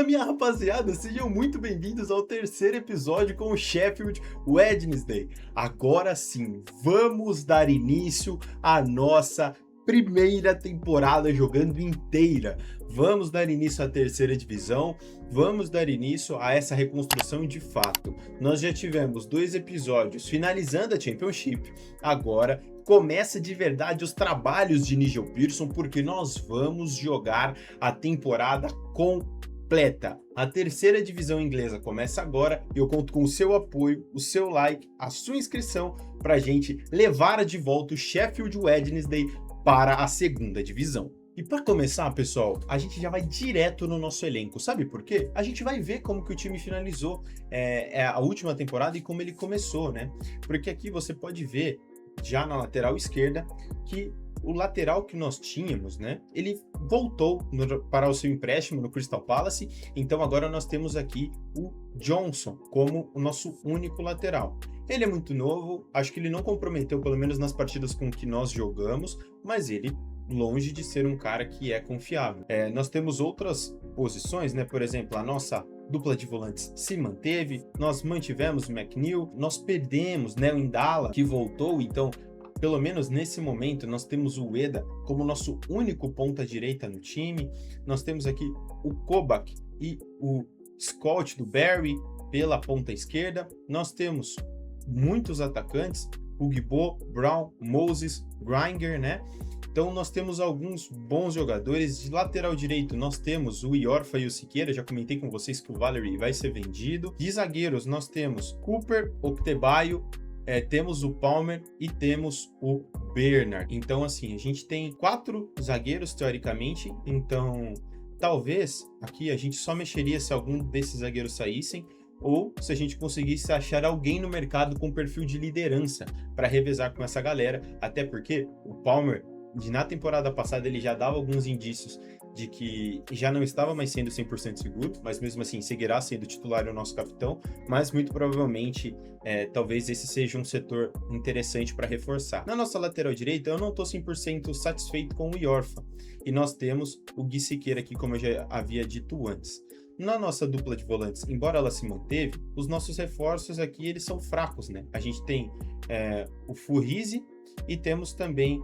minha rapaziada, sejam muito bem-vindos ao terceiro episódio com o Sheffield Wednesday. Agora sim, vamos dar início à nossa primeira temporada jogando inteira. Vamos dar início à terceira divisão, vamos dar início a essa reconstrução de fato. Nós já tivemos 2 episódios finalizando a Championship, agora começa de verdade os trabalhos de Nigel Pearson, porque nós vamos jogar a temporada completa. A terceira divisão inglesa começa agora e eu conto com o seu apoio, o seu like, a sua inscrição para a gente levar de volta o Sheffield Wednesday para a segunda divisão. E para começar, pessoal, a gente já vai direto no nosso elenco. Sabe por quê? A gente vai ver como que o time finalizou a última temporada e como ele começou, né? Porque aqui você pode ver já na lateral esquerda que o lateral que nós tínhamos, né, ele voltou para o seu empréstimo no Crystal Palace, então agora nós temos aqui o Johnson como o nosso único lateral. Ele é muito novo, acho que ele não comprometeu, pelo menos nas partidas com que nós jogamos, mas ele longe de ser um cara que é confiável. Nós temos outras posições, né, por exemplo, a nossa dupla de volantes se manteve, nós mantivemos o McNeil, nós perdemos, né, o Indala, que voltou, então pelo menos nesse momento nós temos o Ueda como nosso único ponta-direita no time, nós temos aqui o Kobach e o Scott do Barry pela ponta esquerda, nós temos muitos atacantes, o Ugbo, Brown, Moses, Gringer, né? Então nós temos alguns bons jogadores. De lateral direito nós temos o Iorfa e o Siqueira, já comentei com vocês que o Valery vai ser vendido. De zagueiros nós temos Cooper, Octebaio, temos o Palmer e temos o Bernard. Então assim, a gente tem 4 zagueiros teoricamente, então talvez aqui a gente só mexeria se algum desses zagueiros saíssem, ou se a gente conseguisse achar alguém no mercado com perfil de liderança para revezar com essa galera, até porque o Palmer, na temporada passada, ele já dava alguns indícios de que já não estava mais sendo 100% seguro, mas mesmo assim seguirá sendo titular o nosso capitão, mas muito provavelmente talvez esse seja um setor interessante para reforçar. Na nossa lateral direita, eu não estou 100% satisfeito com o Iorfa, e nós temos o Gui Siqueira aqui, como eu já havia dito antes. Na nossa dupla de volantes, embora ela se manteve, os nossos reforços aqui eles são fracos, né? A gente tem o Furrize e temos também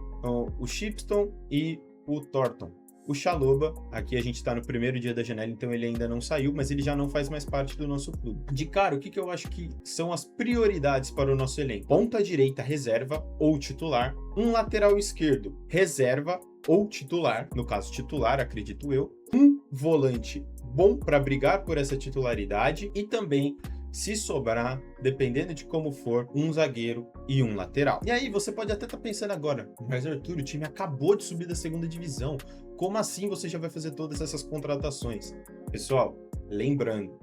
o Shipston e o Thornton. O Chalobah, aqui a gente está no primeiro dia da janela, então ele ainda não saiu, mas ele já não faz mais parte do nosso clube. De cara, o que eu acho que são as prioridades para o nosso elenco? Ponta direita, reserva ou titular. Um lateral esquerdo, reserva ou titular, no caso titular, acredito eu. Um volante bom para brigar por essa titularidade e também, se sobrar, dependendo de como for, um zagueiro e um lateral. E aí você pode até estar pensando agora, mas Arthur, o time acabou de subir da segunda divisão, como assim você já vai fazer todas essas contratações? Pessoal, lembrando,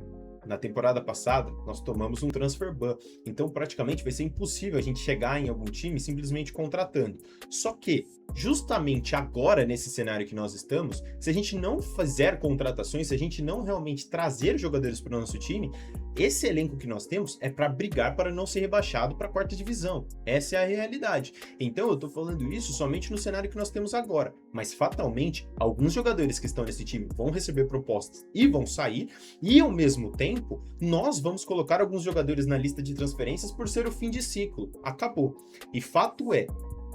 na temporada passada, nós tomamos um transfer ban, então praticamente vai ser impossível a gente chegar em algum time simplesmente contratando. Só que, justamente agora, nesse cenário que nós estamos, se a gente não fizer contratações, se a gente não realmente trazer jogadores para o nosso time, esse elenco que nós temos é para brigar para não ser rebaixado para a 4ª divisão. Essa é a realidade. Então eu estou falando isso somente no cenário que nós temos agora, mas fatalmente, alguns jogadores que estão nesse time vão receber propostas e vão sair, e ao mesmo tempo, nós vamos colocar alguns jogadores na lista de transferências por ser o fim de ciclo. Acabou. E fato é,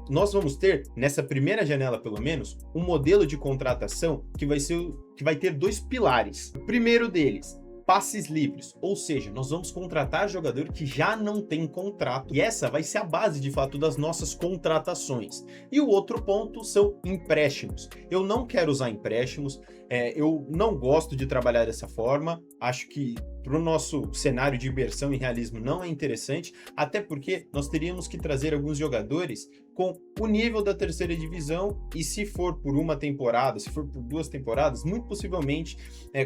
nós vamos ter, nessa primeira janela pelo menos, um modelo de contratação que vai ter 2 pilares. O primeiro deles, passes livres, ou seja, nós vamos contratar jogador que já não tem contrato, e essa vai ser a base de fato das nossas contratações. E o outro ponto são empréstimos. Eu não quero usar empréstimos, eu não gosto de trabalhar dessa forma, acho que para o nosso cenário de imersão e realismo não é interessante, até porque nós teríamos que trazer alguns jogadores com o nível da 3ª divisão, e se for por uma temporada, se for por 2 temporadas, muito possivelmente,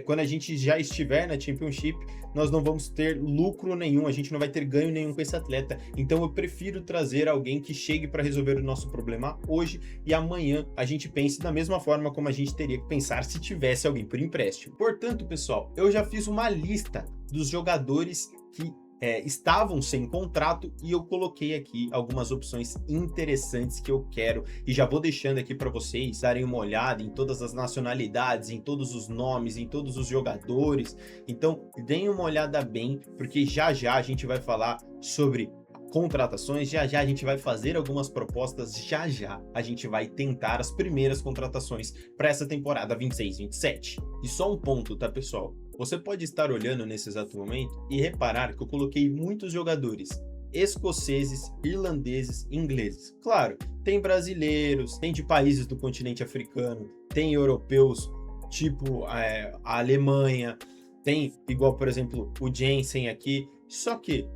quando a gente já estiver na Championship, nós não vamos ter lucro nenhum, a gente não vai ter ganho nenhum com esse atleta. Então eu prefiro trazer alguém que chegue para resolver o nosso problema hoje, e amanhã a gente pense da mesma forma como a gente teria que pensar se tivesse alguém por empréstimo. Portanto, pessoal, eu já fiz uma lista dos jogadores que estavam sem contrato e eu coloquei aqui algumas opções interessantes que eu quero e já vou deixando aqui para vocês darem uma olhada em todas as nacionalidades, em todos os nomes, em todos os jogadores. Então, deem uma olhada bem, porque já já a gente vai falar sobre contratações, já já a gente vai fazer algumas propostas, já já a gente vai tentar as primeiras contratações para essa temporada 26-27. E só um ponto, tá, pessoal? Você pode estar olhando nesse exato momento e reparar que eu coloquei muitos jogadores escoceses, irlandeses, ingleses. Claro, tem brasileiros, tem de países do continente africano, tem europeus, tipo a Alemanha, tem igual, por exemplo, o Jensen aqui. Só que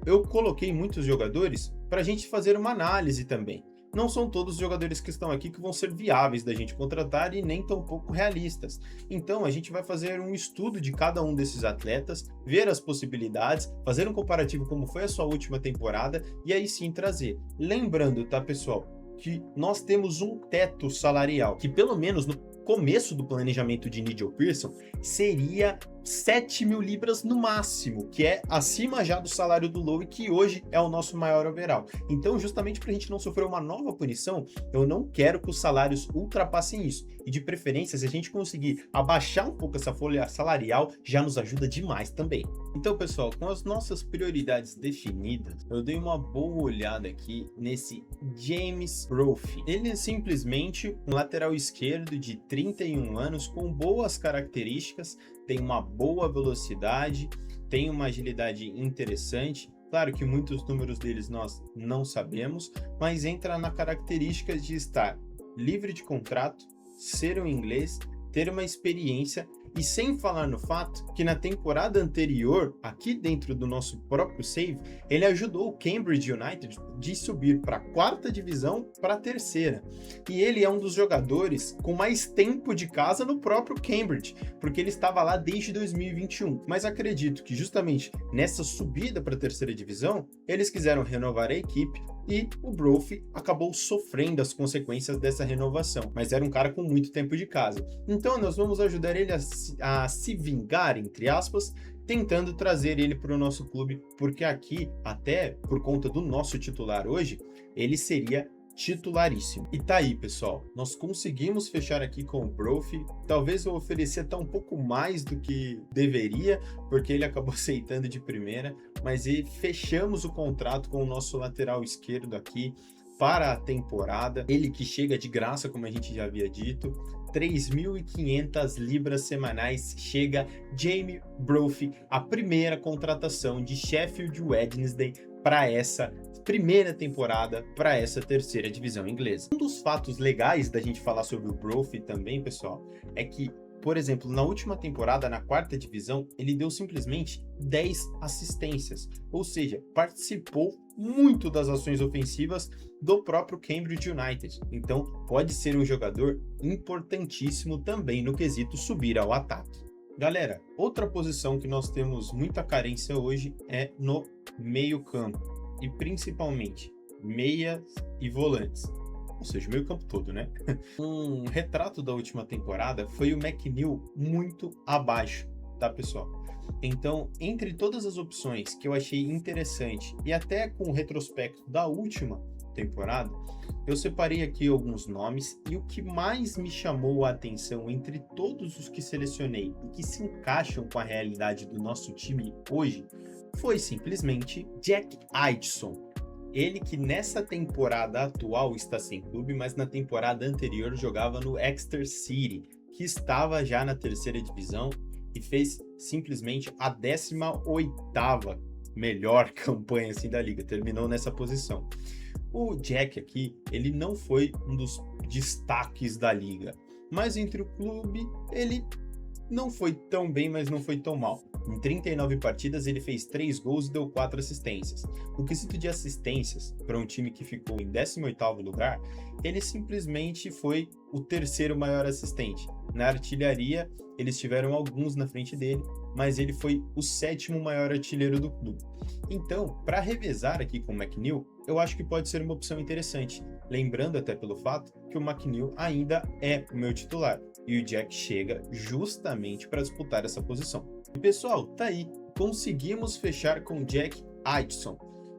eu coloquei muitos jogadores para a gente fazer uma análise também. Não são todos os jogadores que estão aqui que vão ser viáveis da gente contratar e nem tão pouco realistas. Então a gente vai fazer um estudo de cada um desses atletas, ver as possibilidades, fazer um comparativo como foi a sua última temporada e aí sim trazer. Lembrando, tá, pessoal, que nós temos um teto salarial, que pelo menos no começo do planejamento de Nigel Pearson seria 7 mil libras no máximo, que é acima já do salário do Lowe, que hoje é o nosso maior overall. Então, justamente para a gente não sofrer uma nova punição, eu não quero que os salários ultrapassem isso. E de preferência, se a gente conseguir abaixar um pouco essa folha salarial, já nos ajuda demais também. Então, pessoal, com as nossas prioridades definidas, eu dei uma boa olhada aqui nesse James Brophy. Ele é simplesmente um lateral esquerdo de 31 anos com boas características, tem uma boa velocidade, tem uma agilidade interessante. Claro que muitos números deles nós não sabemos, mas entra na característica de estar livre de contrato, ser um inglês, ter uma experiência e sem falar no fato que na temporada anterior, aqui dentro do nosso próprio save, ele ajudou o Cambridge United de subir para a 4ª divisão para a 3ª. E ele é um dos jogadores com mais tempo de casa no próprio Cambridge, porque ele estava lá desde 2021. Mas acredito que justamente nessa subida para a 3ª divisão, eles quiseram renovar a equipe e o Brophy acabou sofrendo as consequências dessa renovação, mas era um cara com muito tempo de casa. Então nós vamos ajudar ele a se vingar, entre aspas, tentando trazer ele para o nosso clube, porque aqui, até por conta do nosso titular hoje, ele seria titularíssimo. E tá aí, pessoal, nós conseguimos fechar aqui com o Brophy. Talvez eu ofereci até um pouco mais do que deveria, porque ele acabou aceitando de primeira, mas fechamos o contrato com o nosso lateral esquerdo aqui para a temporada. Ele que chega de graça, como a gente já havia dito, 3.500 libras semanais, chega Jamie Brophy, a primeira contratação de Sheffield Wednesday para essa primeira temporada, para essa 3ª divisão inglesa. Um dos fatos legais da gente falar sobre o Brophy também, pessoal, é que, por exemplo, na última temporada, na 4ª divisão, ele deu simplesmente 10 assistências, ou seja, participou muito das ações ofensivas do próprio Cambridge United. Então, pode ser um jogador importantíssimo também no quesito subir ao ataque. Galera, outra posição que nós temos muita carência hoje é no meio-campo, e principalmente meias e volantes. Ou seja, o meio campo todo, né? Um retrato da última temporada foi o McNeil muito abaixo, tá, pessoal? Então, entre todas as opções que eu achei interessante e até com o retrospecto da última temporada, eu separei aqui alguns nomes e o que mais me chamou a atenção entre todos os que selecionei e que se encaixam com a realidade do nosso time hoje foi simplesmente Jack Aitchison. Ele que nessa temporada atual está sem clube, mas na temporada anterior jogava no Exeter City, que estava já na 3ª divisão e fez simplesmente a 18ª melhor campanha assim da liga, terminou nessa posição. O Jack aqui, ele não foi um dos destaques da liga, mas entre o clube ele não foi tão bem, mas não foi tão mal. Em 39 partidas, ele fez 3 gols e deu 4 assistências. No quesito de assistências, para um time que ficou em 18º lugar, ele simplesmente foi o 3º maior assistente. Na artilharia, eles tiveram alguns na frente dele, mas ele foi o 7º maior artilheiro do clube. Então, para revezar aqui com o McNeil, eu acho que pode ser uma opção interessante. Lembrando até pelo fato que o McNeil ainda é o meu titular. E o Jack chega justamente para disputar essa posição. E pessoal, tá aí. conseguimos fechar com Jack Aitchison.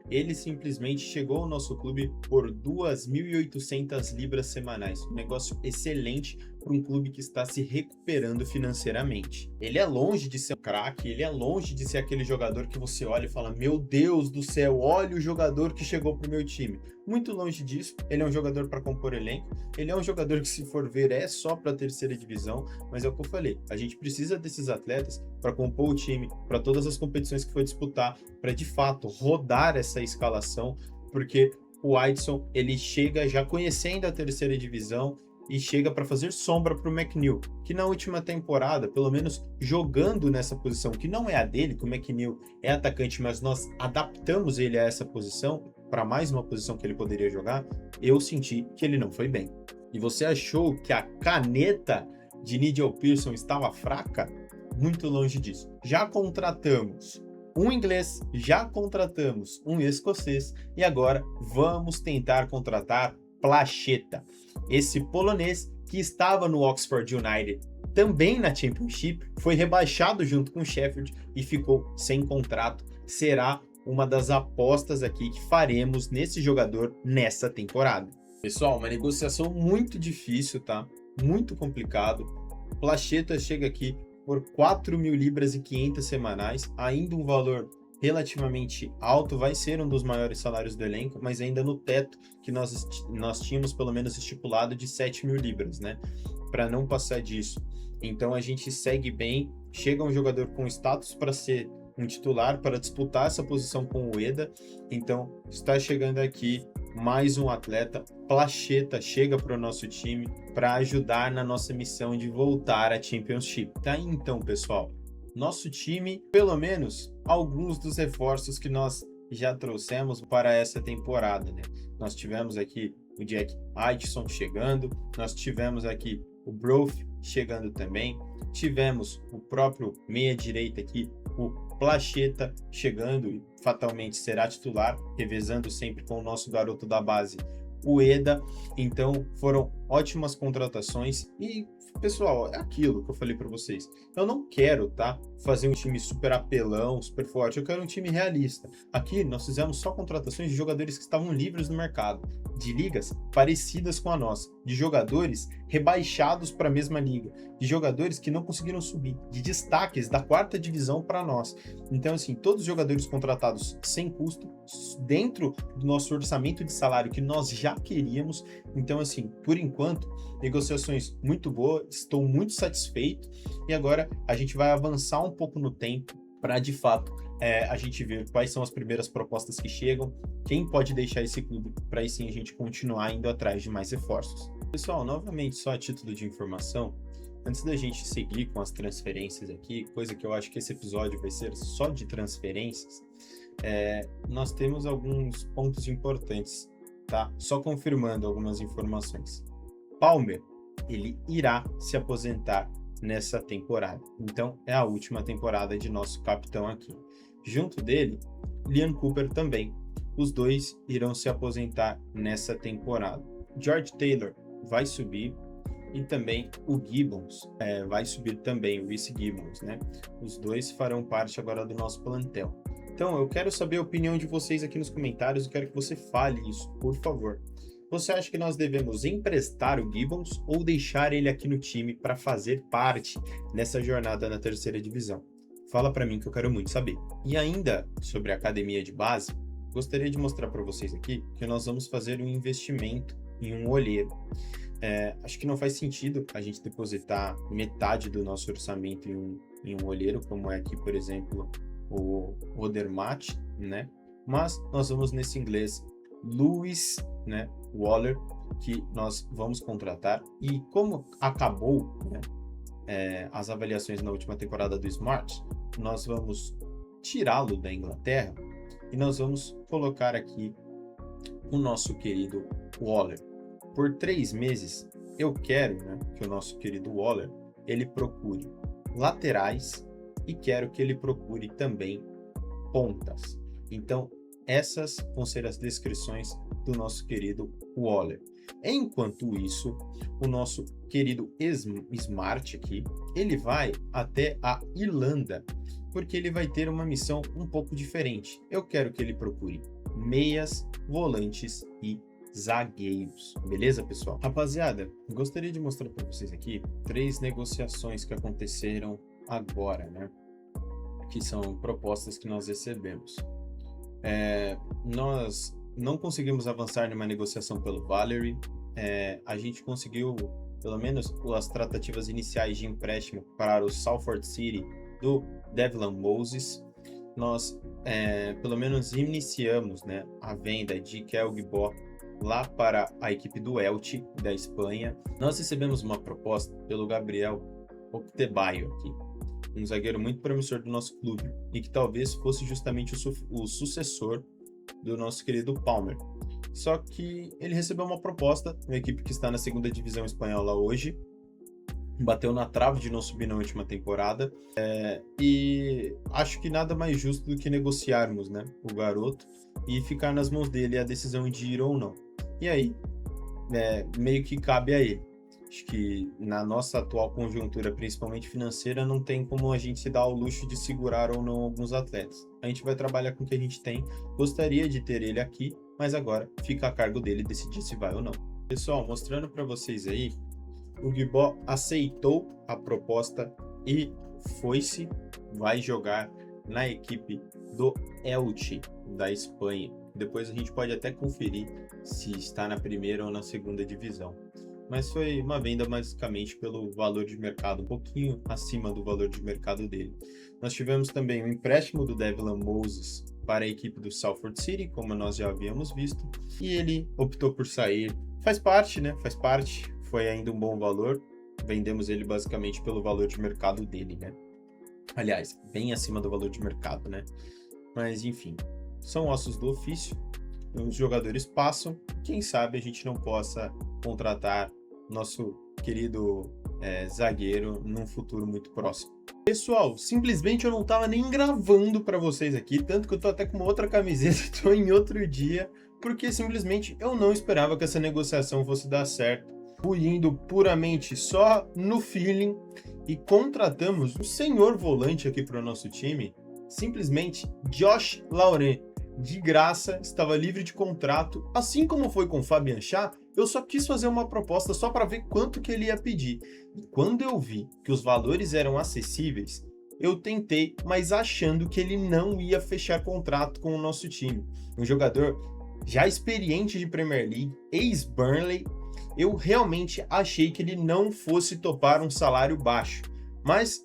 Ele simplesmente chegou ao nosso clube por 2.800 libras semanais. Um negócio excelente para um clube que está se recuperando financeiramente. Ele é longe de ser um craque, ele é longe de ser aquele jogador que você olha e fala: meu Deus do céu, olha o jogador que chegou para o meu time. Muito longe disso, ele é um jogador para compor elenco, ele é um jogador que, se for ver, é só para a terceira divisão, mas é o que eu falei, a gente precisa desses atletas para compor o time, para todas as competições que for disputar, para de fato rodar essa escalação, porque o Aitchison, ele chega já conhecendo a terceira divisão e chega para fazer sombra para o McNeil, que na última temporada, pelo menos jogando nessa posição, que não é a dele, que o McNeil é atacante, mas nós adaptamos ele a essa posição, para mais uma posição que ele poderia jogar, eu senti que ele não foi bem. E você achou que a caneta de Nigel Pearson estava fraca? Muito longe disso. Já contratamos um inglês, já contratamos um escocês e agora vamos tentar contratar Placheta, esse polonês que estava no Oxford United, também na Championship, foi rebaixado junto com o Sheffield e ficou sem contrato. Será uma das apostas aqui que faremos nesse jogador nessa temporada. Pessoal, uma negociação muito difícil, tá? Muito complicado. Placheta chega aqui por 4.000 libras e 500 semanais, ainda um valor relativamente alto, vai ser um dos maiores salários do elenco, mas ainda no teto que nós tínhamos pelo menos estipulado de 7.000 libras, né? Para não passar disso. Então a gente segue bem, chega um jogador com status para ser um titular, para disputar essa posição com o Ueda. Então está chegando aqui mais um atleta. Placheta chega para o nosso time para ajudar na nossa missão de voltar à Championship. Tá aí, então, pessoal, nosso time, pelo menos alguns dos reforços que nós já trouxemos para essa temporada, né? Nós tivemos aqui o Jack Aitchison chegando, nós tivemos aqui o Broth chegando também, tivemos o próprio meia-direita aqui, o Placheta chegando e fatalmente será titular, revezando sempre com o nosso garoto da base, o Ueda. Então foram ótimas contratações e, pessoal, é aquilo que eu falei para vocês. Eu não quero, tá, fazer um time super apelão, super forte. Eu quero um time realista. Aqui nós fizemos só contratações de jogadores que estavam livres no mercado, de ligas parecidas com a nossa, de jogadores rebaixados para a mesma liga, de jogadores que não conseguiram subir, de destaques da quarta divisão para nós. Então, assim, todos os jogadores contratados sem custo, dentro do nosso orçamento de salário que nós já queríamos. Então, assim, por enquanto, negociações muito boas, estou muito satisfeito e agora a gente vai avançar um pouco no tempo para, de fato, a gente ver quais são as primeiras propostas que chegam, quem pode deixar esse clube, para aí sim a gente continuar indo atrás de mais reforços. Pessoal, novamente, só a título de informação, antes da gente seguir com as transferências aqui, coisa que eu acho que esse episódio vai ser só de transferências, nós temos alguns pontos importantes, tá? Só confirmando algumas informações. Palmer, ele irá se aposentar nessa temporada. Então, é a última temporada de nosso capitão aqui. Junto dele, Liam Cooper também. Os dois irão se aposentar nessa temporada. George Taylor vai subir e também o Gibbons vai subir também, o Reece Gibbons, né? Os dois farão parte agora do nosso plantel. Então, eu quero saber a opinião de vocês aqui nos comentários. Eu quero que você fale isso, por favor. Você acha que nós devemos emprestar o Gibbons ou deixar ele aqui no time para fazer parte nessa jornada na terceira divisão? Fala para mim que eu quero muito saber. E ainda sobre a academia de base, gostaria de mostrar para vocês aqui que nós vamos fazer um investimento em um olheiro. Acho que não faz sentido a gente depositar metade do nosso orçamento em um olheiro, como é aqui, por exemplo, o Odermatt, né? Mas nós vamos nesse inglês Lewis, né, Waller, que nós vamos contratar. E como acabou, né, as avaliações na última temporada do Smart, nós vamos tirá-lo da Inglaterra e nós vamos colocar aqui o nosso querido Waller. Por 3 meses, eu quero, né, que o nosso querido Waller ele procure laterais e quero que ele procure também pontas. Então, essas vão ser as descrições do nosso querido Waller. Enquanto isso, o nosso querido Smart aqui, ele vai até a Irlanda porque ele vai ter uma missão um pouco diferente. Eu quero que ele procure meias, volantes e zagueiros. Beleza, pessoal? Rapaziada, gostaria de mostrar para vocês aqui 3 negociações que aconteceram agora, né? Que são propostas que nós recebemos. Nós não conseguimos avançar numa negociação pelo Valery. A gente conseguiu, pelo menos, as tratativas iniciais de empréstimo para o Salford City do Devlin Moses. Nós, pelo menos, iniciamos, né, a venda de Kelgbó lá para a equipe do Elche, da Espanha. Nós recebemos uma proposta pelo Gabriel Octebaio aqui, um zagueiro muito promissor do nosso clube, e que talvez fosse justamente o sucessor do nosso querido Palmer. Só que ele recebeu uma proposta, uma equipe que está na 2ª divisão espanhola hoje, bateu na trave de não subir na última temporada, e acho que nada mais justo do que negociarmos, né, o garoto e ficar nas mãos dele a decisão de ir ou não. E aí, meio que cabe a ele. Acho que na nossa atual conjuntura, principalmente financeira, não tem como a gente se dar ao luxo de segurar ou não alguns atletas. A gente vai trabalhar com o que a gente tem. Gostaria de ter ele aqui, mas agora fica a cargo dele decidir se vai ou não. Pessoal, mostrando para vocês aí, o Guibó aceitou a proposta e foi-se, vai jogar na equipe do Elche, da Espanha. Depois a gente pode até conferir se está na 1ª ou na 2ª divisão. Mas foi uma venda basicamente pelo valor de mercado, um pouquinho acima do valor de mercado dele. Nós tivemos também o empréstimo do Devlin Moses para a equipe do Salford City, como nós já havíamos visto, e ele optou por sair. Faz parte, né? Faz parte. Foi ainda um bom valor. Vendemos ele basicamente pelo valor de mercado dele, né? Aliás, bem acima do valor de mercado, né? Mas enfim, são ossos do ofício. Os jogadores passam. Quem sabe a gente não possa contratar nosso querido zagueiro num futuro muito próximo. Pessoal, simplesmente eu não tava nem gravando para vocês aqui, tanto que eu tô até com uma outra camiseta, tô em outro dia, porque simplesmente eu não esperava que essa negociação fosse dar certo. Fui indo puramente só no feeling e contratamos um senhor volante aqui para o nosso time, simplesmente Josh Laurent. De graça, estava livre de contrato, assim como foi com o Fabian Schär. Eu só quis fazer uma proposta só para ver quanto que ele ia pedir. E quando eu vi que os valores eram acessíveis, eu tentei, mas achando que ele não ia fechar contrato com o nosso time. Um jogador já experiente de Premier League, ex-Burnley, eu realmente achei que ele não fosse topar um salário baixo. Mas,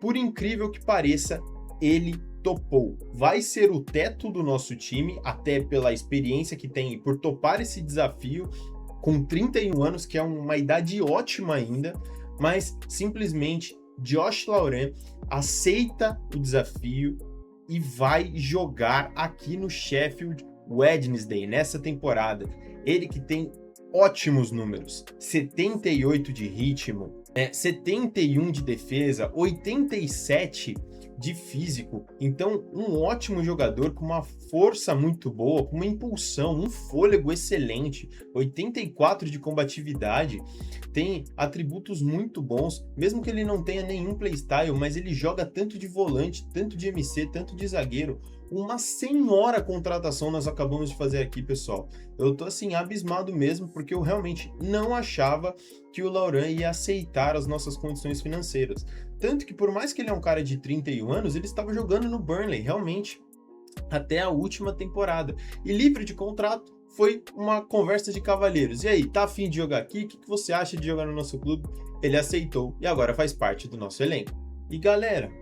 por incrível que pareça, ele topou. Vai ser o teto do nosso time, até pela experiência que tem e por topar esse desafio com 31 anos, que é uma idade ótima ainda, mas simplesmente Josh Laurent aceita o desafio e vai jogar aqui no Sheffield Wednesday nessa temporada. Ele que tem ótimos números, 78 de ritmo, 71 de defesa, 87 de físico, então um ótimo jogador com uma força muito boa, com uma impulsão, um fôlego excelente, 84 de combatividade, tem atributos muito bons, mesmo que ele não tenha nenhum playstyle, mas ele joga tanto de volante, tanto de MC, tanto de zagueiro. Uma senhora contratação nós acabamos de fazer aqui, pessoal. Eu tô assim abismado mesmo, porque eu realmente não achava que o Laurent ia aceitar as nossas condições financeiras. Tanto que por mais que ele é um cara de 31 anos, ele estava jogando no Burnley, realmente, até a última temporada. E livre de contrato, foi uma conversa de cavalheiros. E aí, tá afim de jogar aqui? O que você acha de jogar no nosso clube? Ele aceitou e agora faz parte do nosso elenco. E galera,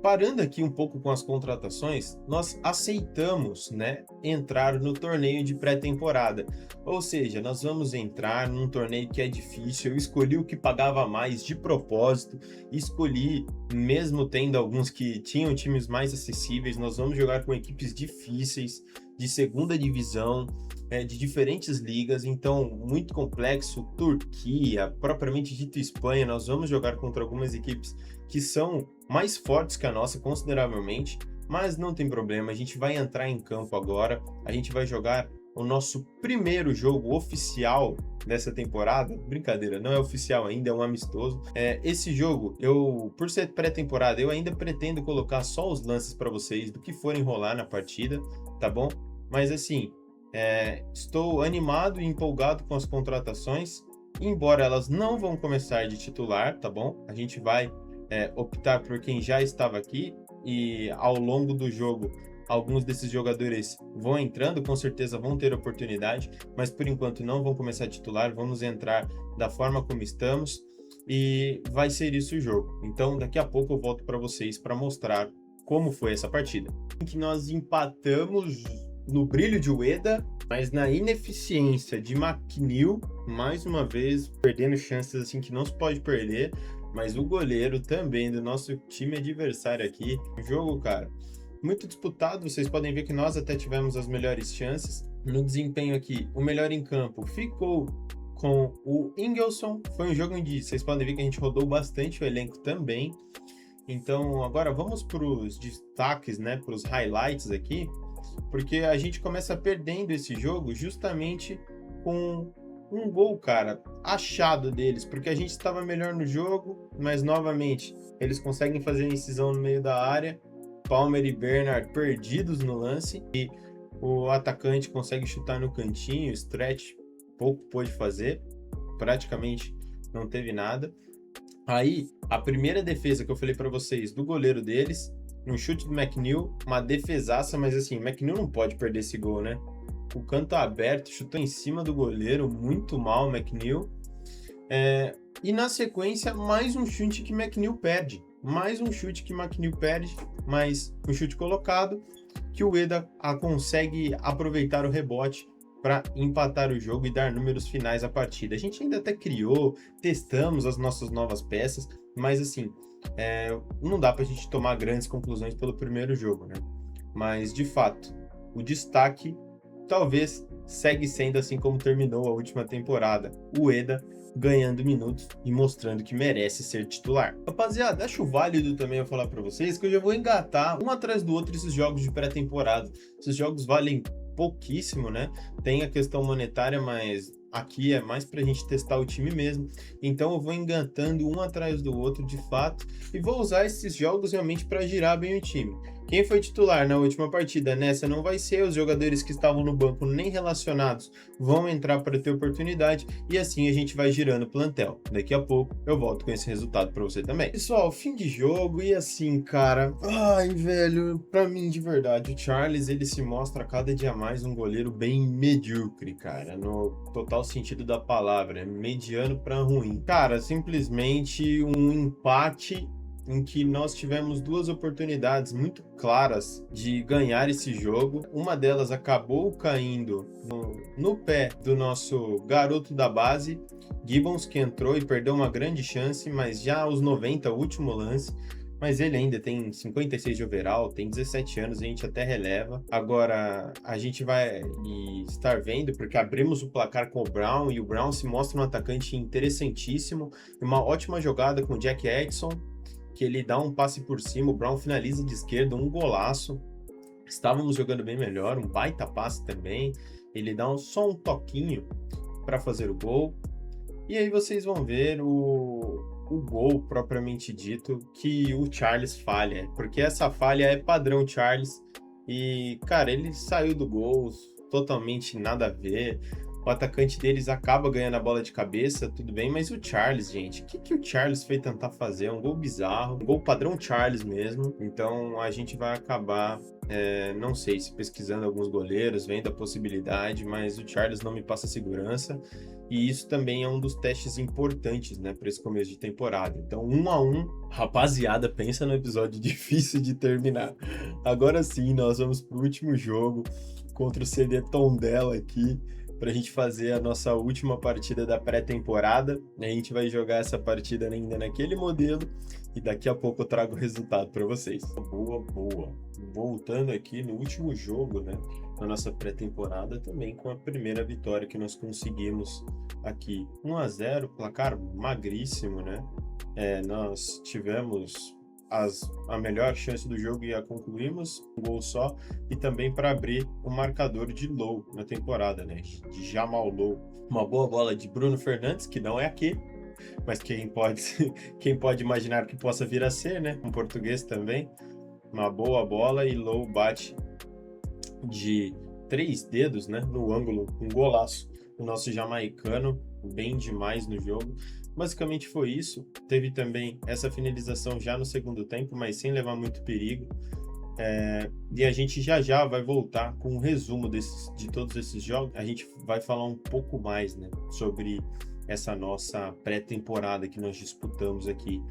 parando aqui um pouco com as contratações, nós aceitamos, né, entrar no torneio de pré-temporada. Ou seja, nós vamos entrar num torneio que é difícil. Eu escolhi o que pagava mais de propósito, escolhi, mesmo tendo alguns que tinham times mais acessíveis, nós vamos jogar com equipes difíceis, de 2ª divisão, de diferentes ligas, então muito complexo. Turquia, propriamente dito Espanha, nós vamos jogar contra algumas equipes que são mais fortes que a nossa consideravelmente, mas não tem problema, a gente vai entrar em campo agora, a gente vai jogar o nosso primeiro jogo oficial dessa temporada. Brincadeira, não é oficial ainda, é um amistoso. Esse jogo, por ser pré-temporada, eu ainda pretendo colocar só os lances para vocês do que forem rolar na partida, tá bom? Mas assim, estou animado e empolgado com as contratações, embora elas não vão começar de titular, tá bom? A gente vai optar por quem já estava aqui e ao longo do jogo alguns desses jogadores vão entrando, com certeza vão ter oportunidade, mas por enquanto não vão começar a titular, vamos entrar da forma como estamos e vai ser isso o jogo. Então daqui a pouco eu volto para vocês para mostrar como foi essa partida. Em que nós empatamos no brilho de Ueda, mas na ineficiência de McNeil, mais uma vez perdendo chances assim que não se pode perder, mas o goleiro também do nosso time adversário aqui, o jogo, cara, muito disputado, vocês podem ver que nós até tivemos as melhores chances. No desempenho aqui, o melhor em campo ficou com o Ingelsson. Foi um jogo onde vocês podem ver que a gente rodou bastante o elenco também. Então agora vamos para os destaques, né, para os highlights aqui, porque a gente começa perdendo esse jogo justamente com um gol, cara, achado deles, porque a gente estava melhor no jogo, mas novamente eles conseguem fazer a incisão no meio da área. Palmer e Bernard perdidos no lance e o atacante consegue chutar no cantinho, o Stretch pouco pôde fazer, praticamente não teve nada. Aí, a primeira defesa que eu falei para vocês do goleiro deles, um chute do McNeil, uma defesaça, mas assim, o McNeil não pode perder esse gol, né? O canto aberto, chutou em cima do goleiro, muito mal o McNeil. E na sequência, mais um chute que McNeil perde. Mais um chute que McNeil perde, mais um chute colocado, que o Ueda consegue aproveitar o rebote para empatar o jogo e dar números finais à partida. A gente ainda até criou, testamos as nossas novas peças, mas assim, não dá para a gente tomar grandes conclusões pelo primeiro jogo, né? Mas, de fato, o destaque talvez segue sendo assim como terminou a última temporada. O Ueda ganhando minutos e mostrando que merece ser titular. Rapaziada, acho válido também eu falar para vocês que eu já vou engatar um atrás do outro esses jogos de pré-temporada. Esses jogos valem pouquíssimo, né? Tem a questão monetária, mas aqui é mais pra gente testar o time mesmo. Então eu vou engatando um atrás do outro de fato e vou usar esses jogos realmente para girar bem o time. Quem foi titular na última partida? Nessa não vai ser, os jogadores que estavam no banco nem relacionados vão entrar para ter oportunidade e assim a gente vai girando o plantel. Daqui a pouco eu volto com esse resultado para você também. Pessoal, fim de jogo e assim, cara, ai velho, para mim de verdade, o Charles ele se mostra cada dia mais um goleiro bem medíocre, cara, no total sentido da palavra, mediano para ruim. Cara, simplesmente um empate em que nós tivemos duas oportunidades muito claras de ganhar esse jogo. Uma delas acabou caindo no pé do nosso garoto da base, Gibbons, que entrou e perdeu uma grande chance, mas já aos 90, o último lance. Mas ele ainda tem 56 de overall, tem 17 anos, a gente até releva. Agora, a gente vai estar vendo, porque abrimos o placar com o Brown, e o Brown se mostra um atacante interessantíssimo, uma ótima jogada com o Jack Edson, que ele dá um passe por cima, o Brown finaliza de esquerda, um golaço. Estávamos jogando bem melhor, um baita passe também. Ele dá só um toquinho para fazer o gol. E aí vocês vão ver o gol propriamente dito que o Charles falha, porque essa falha é padrão Charles. E, cara, ele saiu do gol totalmente nada a ver. O atacante deles acaba ganhando a bola de cabeça, tudo bem, mas o Charles, gente, o que o Charles foi tentar fazer? É um gol bizarro, um gol padrão Charles mesmo. Então a gente vai acabar, não sei, se pesquisando alguns goleiros, vendo a possibilidade, mas o Charles não me passa segurança. E isso também é um dos testes importantes, né, para esse começo de temporada. Então, 1-1, rapaziada, pensa no episódio difícil de terminar. Agora sim, nós vamos pro último jogo contra o CD Tondela aqui, para a gente fazer a nossa última partida da pré-temporada. A gente vai jogar essa partida ainda naquele modelo e daqui a pouco eu trago o resultado para vocês. Boa. Voltando aqui no último jogo, né, na nossa pré-temporada, também com a primeira vitória que nós conseguimos aqui. 1-0, placar magríssimo, né? Nós tivemos a melhor chance do jogo e a concluímos, um gol só, e também para abrir o marcador de Low na temporada, né? De Jamal Low. Uma boa bola de Bruno Fernandes, que não é aquele, mas quem pode imaginar que possa vir a ser, né? Um português também. Uma boa bola e Low bate de 3 dedos, né? No ângulo, um golaço. O nosso jamaicano, bem demais no jogo. Basicamente foi isso. Teve também essa finalização já no segundo tempo, mas sem levar muito perigo. E a gente já vai voltar com um resumo de todos esses jogos. A gente vai falar um pouco mais, né, sobre essa nossa pré-temporada que nós disputamos aqui,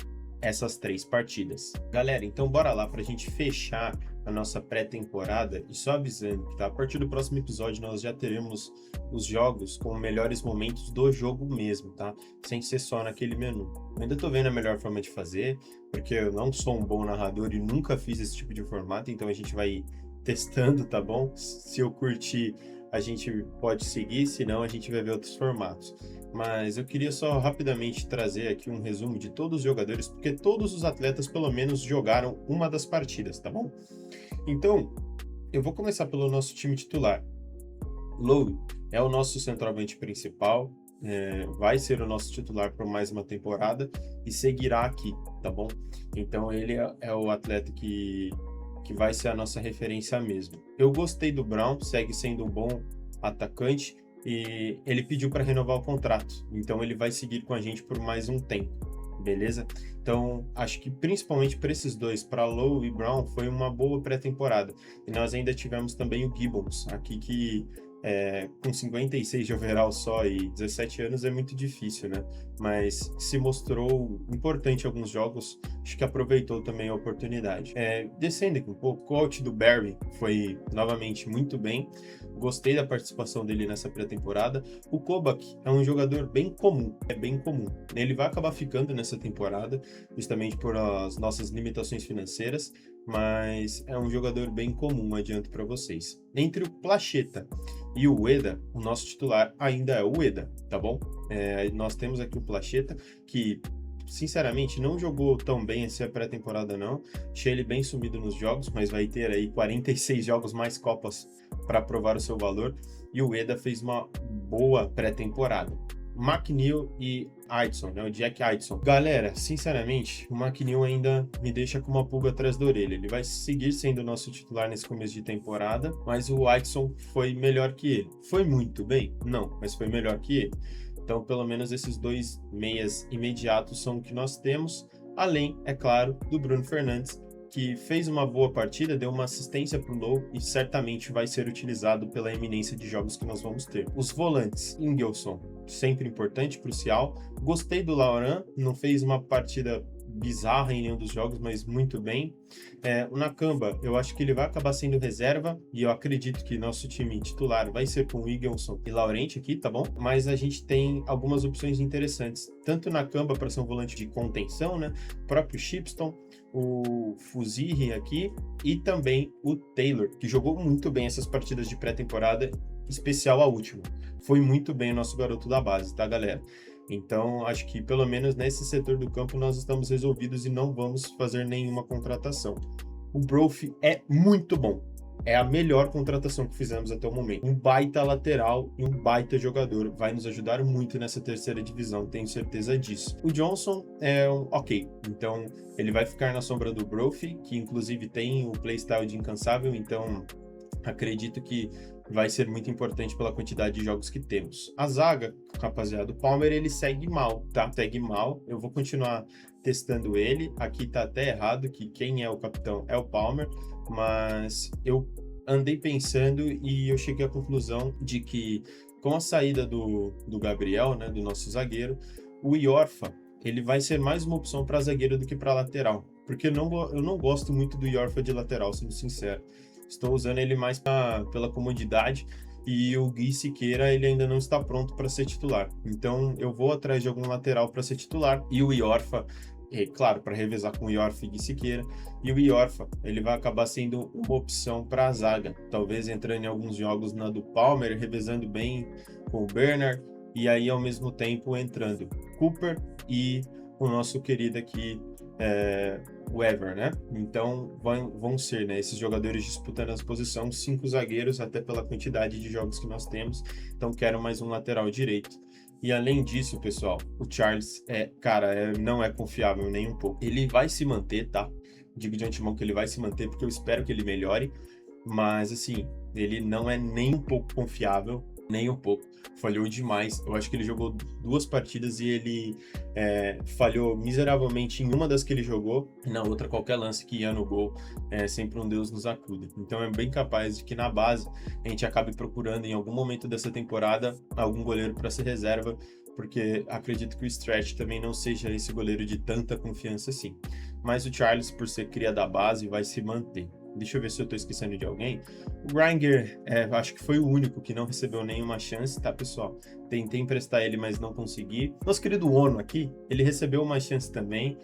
essas 3 partidas. Galera, então bora lá para a gente fechar a nossa pré-temporada, e só avisando que, tá, a partir do próximo episódio nós já teremos os jogos com melhores momentos do jogo mesmo, tá? Sem ser só naquele menu. Eu ainda tô vendo a melhor forma de fazer, porque eu não sou um bom narrador e nunca fiz esse tipo de formato, então a gente vai testando, tá bom? Se eu curtir, a gente pode seguir, senão a gente vai ver outros formatos. Mas eu queria só rapidamente trazer aqui um resumo de todos os jogadores, porque todos os atletas pelo menos jogaram uma das partidas, tá bom? Então, eu vou começar pelo nosso time titular. Low é o nosso centroavante principal, vai ser o nosso titular por mais uma temporada e seguirá aqui, tá bom? Então ele é o atleta que vai ser a nossa referência mesmo. Eu gostei do Brown, segue sendo um bom atacante, e ele pediu para renovar o contrato, então ele vai seguir com a gente por mais um tempo, beleza? Então, acho que principalmente para esses dois, para Low e Brown, foi uma boa pré-temporada. E nós ainda tivemos também o Gibbons, aqui que com 56 de overall só e 17 anos é muito difícil, né? Mas se mostrou importante em alguns jogos, acho que aproveitou também a oportunidade. Descendo aqui um pouco, o coach do Barry foi novamente muito bem. Gostei da participação dele nessa pré-temporada. O Kobach é um jogador bem comum, bem comum. Ele vai acabar ficando nessa temporada, justamente por as nossas limitações financeiras, mas é um jogador bem comum, adianto para vocês. Entre o Placheta e o Ueda, o nosso titular ainda é o Ueda, tá bom? Nós temos aqui o Placheta, que sinceramente não jogou tão bem essa pré-temporada não, achei ele bem sumido nos jogos, mas vai ter aí 46 jogos mais Copas para provar o seu valor, e o Ueda fez uma boa pré-temporada. McNeil e Addison, né? O Jack Addison. Galera, sinceramente, o McNeil ainda me deixa com uma pulga atrás da orelha. Ele vai seguir sendo nosso titular nesse começo de temporada, mas o Addison foi melhor que ele. Foi muito bem? Não, mas foi melhor que ele. Então, pelo menos esses dois meias imediatos são o que nós temos, além, é claro, do Bruno Fernandes, que fez uma boa partida, deu uma assistência para o Low e certamente vai ser utilizado pela eminência de jogos que nós vamos ter. Os volantes, Ingelsson, sempre importante, crucial. Gostei do Laurent, não fez uma partida bizarra em nenhum dos jogos, mas muito bem. O Nakamba, eu acho que ele vai acabar sendo reserva, e eu acredito que nosso time titular vai ser com o Ingelsson e Laurent aqui, tá bom? Mas a gente tem algumas opções interessantes, tanto o Nakamba para ser um volante de contenção, né? O próprio Shipston, o Fuzirri aqui, e também o Taylor, que jogou muito bem essas partidas de pré-temporada, especial a última. Foi muito bem o nosso garoto da base, tá, galera? Então, acho que pelo menos nesse setor do campo nós estamos resolvidos e não vamos fazer nenhuma contratação. O Brofi é muito bom. É a melhor contratação que fizemos até o momento. Um baita lateral e um baita jogador. Vai nos ajudar muito nessa terceira divisão, tenho certeza disso. O Johnson é ok. Então, ele vai ficar na sombra do Brofi, que inclusive tem o playstyle de incansável, então acredito que vai ser muito importante pela quantidade de jogos que temos. A zaga, rapaziada, o Palmer, ele segue mal, tá? Segue mal. Eu vou continuar testando ele. Aqui tá até errado, que quem é o capitão é o Palmer, mas eu andei pensando e eu cheguei à conclusão de que com a saída do Gabriel, né, do nosso zagueiro, o Iorfa, ele vai ser mais uma opção para zagueiro do que para lateral, porque eu não gosto muito do Iorfa de lateral, sendo sincero. Estou usando ele mais pela comodidade, e o Gui Siqueira, ele ainda não está pronto para ser titular. Então eu vou atrás de algum lateral para ser titular, e o Iorfa, claro, para revezar com o Iorfa e Gui Siqueira. E o Iorfa, ele vai acabar sendo uma opção para a zaga, talvez entrando em alguns jogos na do Palmer, revezando bem com o Bernard, e aí ao mesmo tempo entrando Cooper e o nosso querido aqui, o ever, né? Então vão ser, né, esses jogadores disputando essa posição, 5 zagueiros, até pela quantidade de jogos que nós temos. Então quero mais um lateral direito. E além disso, pessoal, o Charles não é confiável nem um pouco. Ele vai se manter, tá? Digo de antemão que ele vai se manter, porque eu espero que ele melhore. Mas, assim, ele não é nem um pouco confiável, nem um pouco. Falhou demais. Eu acho que ele jogou 2 partidas e ele falhou miseravelmente em uma das que ele jogou. E na outra, qualquer lance que ia no gol, sempre um Deus nos acuda. Então é bem capaz de que na base a gente acabe procurando em algum momento dessa temporada algum goleiro para ser reserva, porque acredito que o Stretch também não seja esse goleiro de tanta confiança assim. Mas o Charles, por ser cria da base, vai se manter. Deixa eu ver se eu tô esquecendo de alguém. O Grainger, acho que foi o único que não recebeu nenhuma chance, tá, pessoal? Tentei emprestar ele, mas não consegui. Nosso querido Ono aqui, ele recebeu uma chance também,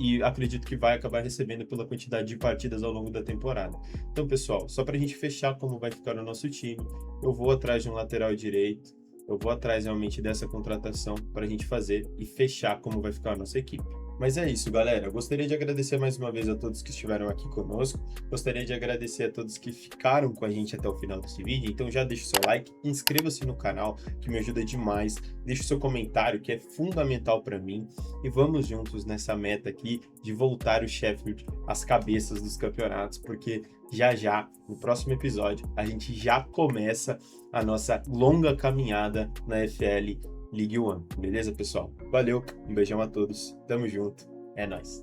e acredito que vai acabar recebendo pela quantidade de partidas ao longo da temporada. Então, pessoal, só pra gente fechar como vai ficar o nosso time, eu vou atrás de um lateral direito, eu vou atrás realmente dessa contratação pra gente fazer e fechar como vai ficar a nossa equipe. Mas é isso, galera. Eu gostaria de agradecer mais uma vez a todos que estiveram aqui conosco. Gostaria de agradecer a todos que ficaram com a gente até o final desse vídeo. Então já deixa o seu like, inscreva-se no canal, que me ajuda demais. Deixa o seu comentário, que é fundamental para mim. E vamos juntos nessa meta aqui de voltar o Sheffield às cabeças dos campeonatos, porque já, no próximo episódio, a gente já começa a nossa longa caminhada na FL League One, beleza, pessoal? Valeu, um beijão a todos, tamo junto, é nóis.